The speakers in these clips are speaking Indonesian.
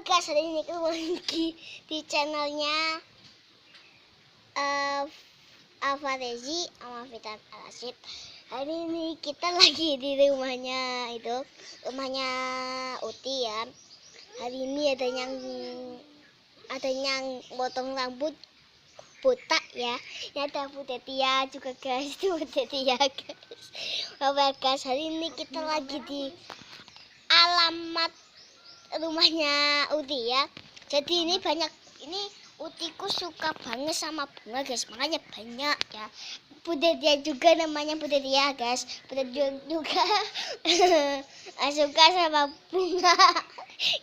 guys, hari ini kita lagi di channelnya Alfarezi sama Fitan Al-Asyid. Hari ini kita lagi di rumahnya Uti ya. Hari ini ada yang potong rambut botak ya. Ini ada Bude Tia juga guys, itu Bude Tia guys. Oke guys, hari ini kita lagi di alamat rumahnya Uti ya. Jadi ini Utiku suka banget sama bunga guys, makanya banyak ya. Bude Tia juga namanya Bude Tia guys. Bude juga suka sama bunga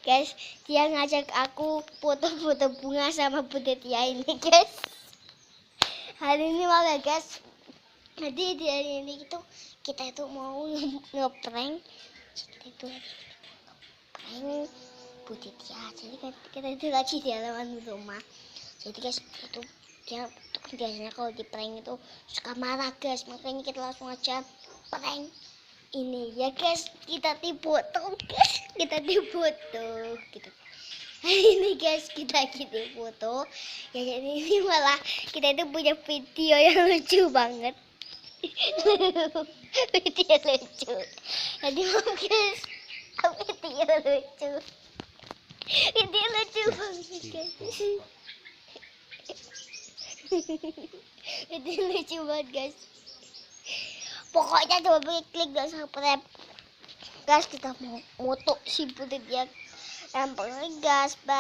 guys. Dia ngajak aku foto-foto bunga sama Bude Tia ini guys. Hari ini malah guys. Jadi di hari ini kita itu mau ngeprank. Kita itu ngeprank Bude Tia. Jadi kan kita itu lagi di halaman rumah. Jadi guys, itu dia biasanya kalau di prank itu suka marah guys, makanya kita langsung aja prank ini ya guys. Kita tipu tuh guys, kita tipu tuh gitu. Ini guys, kita foto ya. Jadi ini malah kita itu punya video yang lucu banget. Video lucu. Jadi guys, video lucu. Video lucu banget guys. Itu lucu banget guys. Pokoknya coba klik dan subscribe guys. Kita mau moto si Bude Tia. Yang penting guys.